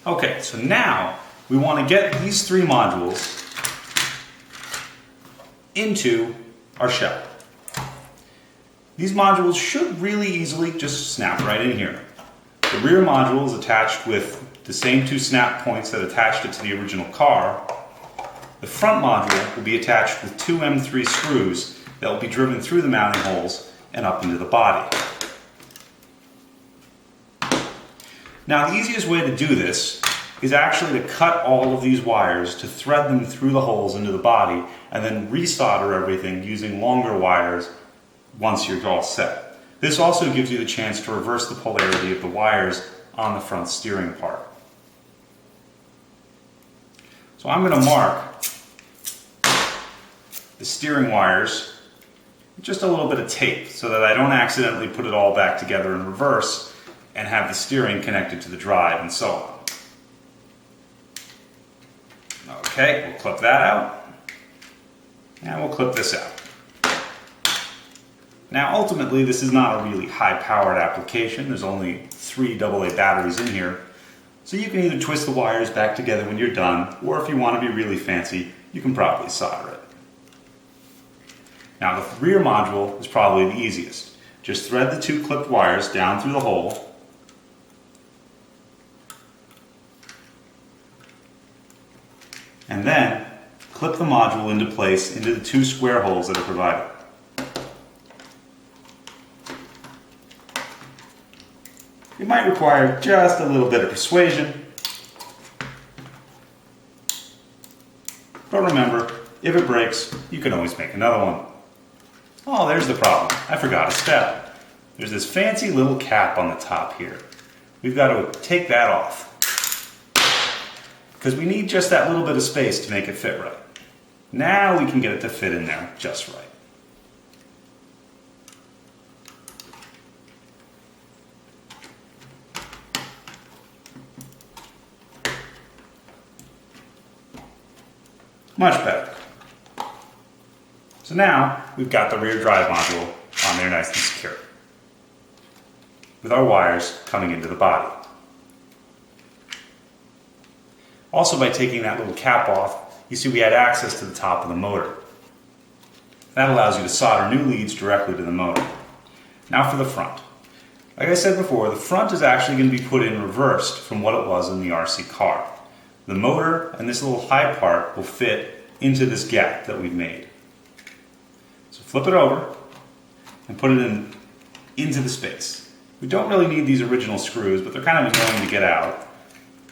Okay, so now we want to get these three modules into our shell. These modules should really easily just snap right in here. The rear module is attached with the same two snap points that attached it to the original car. The front module will be attached with two M3 screws that will be driven through the mounting holes and up into the body. Now, the easiest way to do this is actually to cut all of these wires to thread them through the holes into the body and then resolder everything using longer wires once you're all set. This also gives you the chance to reverse the polarity of the wires on the front steering part. So I'm going to mark the steering wires with just a little bit of tape so that I don't accidentally put it all back together in reverse and have the steering connected to the drive and so on. Okay, we'll clip that out, and we'll clip this out. Now ultimately this is not a really high-powered application. There's only 3 AA batteries in here, so you can either twist the wires back together when you're done, or if you want to be really fancy, you can probably solder it. Now the rear module is probably the easiest. Just thread the 2 clipped wires down through the hole, and then clip the module into place into the 2 square holes that are provided. You might require just a little bit of persuasion, but remember, if it breaks, you can always make another one. Oh, there's the problem. I forgot a step. There's this fancy little cap on the top here. We've got to take that off, because we need just that little bit of space to make it fit right. Now we can get it to fit in there just right. Much better. So now we've got the rear drive module on there nice and secure, with our wires coming into the body. Also, by taking that little cap off, you see we had access to the top of the motor. That allows you to solder new leads directly to the motor. Now for the front. Like I said before, the front is actually going to be put in reversed from what it was in the RC car. The motor and this little high part will fit into this gap that we've made. So flip it over and put it into the space. We don't really need these original screws, but they're kind of annoying to get out.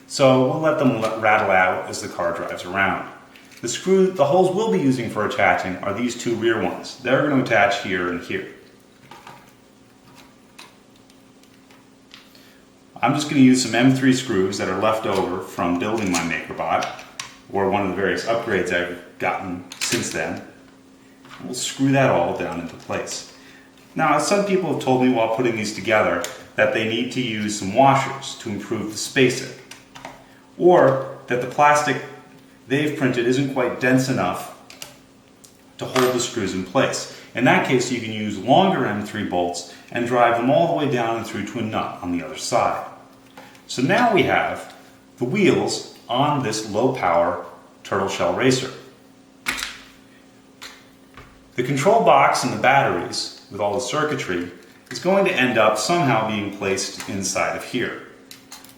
So we'll let them rattle out as the car drives around. The holes we'll be using for attaching are these 2 rear ones. They're going to attach here and here. I'm just going to use some M3 screws that are left over from building my MakerBot, or one of the various upgrades I've gotten since then. We'll screw that all down into place. Now, some people have told me while putting these together that they need to use some washers to improve the spacing, or that the plastic they've printed isn't quite dense enough to hold the screws in place. In that case, you can use longer M3 bolts and drive them all the way down and through to a nut on the other side. So now we have the wheels on this low-power turtle shell racer. The control box and the batteries, with all the circuitry, is going to end up somehow being placed inside of here.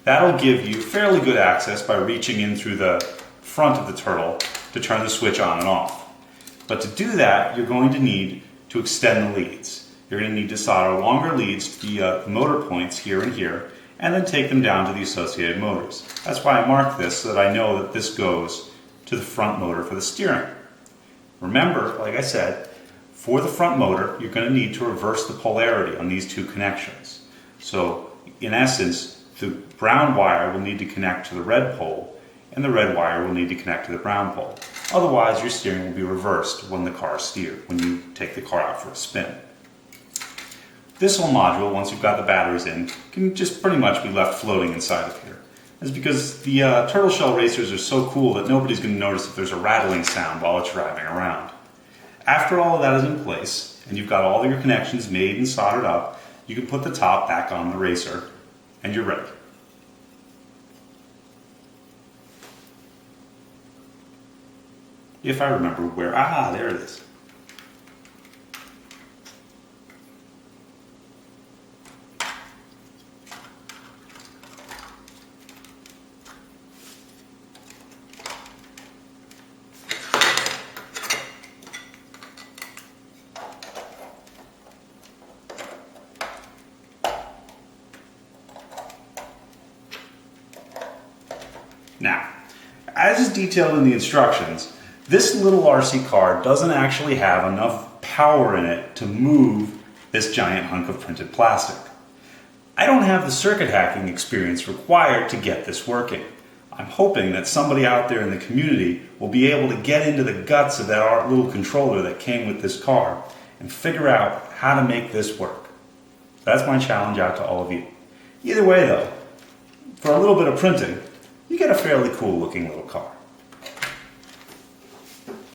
That'll give you fairly good access by reaching in through the front of the turtle to turn the switch on and off. But to do that, you're going to need to extend the leads. You're going to need to solder longer leads to the motor points here and here, and then take them down to the associated motors. That's why I marked this, so that I know that this goes to the front motor for the steering. Remember, like I said, for the front motor, you're going to need to reverse the polarity on these 2 connections. So, in essence, the brown wire will need to connect to the red pole, and the red wire will need to connect to the brown pole. Otherwise, your steering will be reversed when you take the car out for a spin. This whole module, once you've got the batteries in, can just pretty much be left floating inside of here. That's because the turtle shell racers are so cool that nobody's going to notice if there's a rattling sound while it's driving around. After all of that is in place, and you've got all of your connections made and soldered up, you can put the top back on the racer, and you're ready. If I remember where, there it is. Now, as is detailed in the instructions, this little RC car doesn't actually have enough power in it to move this giant hunk of printed plastic. I don't have the circuit hacking experience required to get this working. I'm hoping that somebody out there in the community will be able to get into the guts of that little controller that came with this car and figure out how to make this work. That's my challenge out to all of you. Either way though, for a little bit of printing, you get a fairly cool looking little car.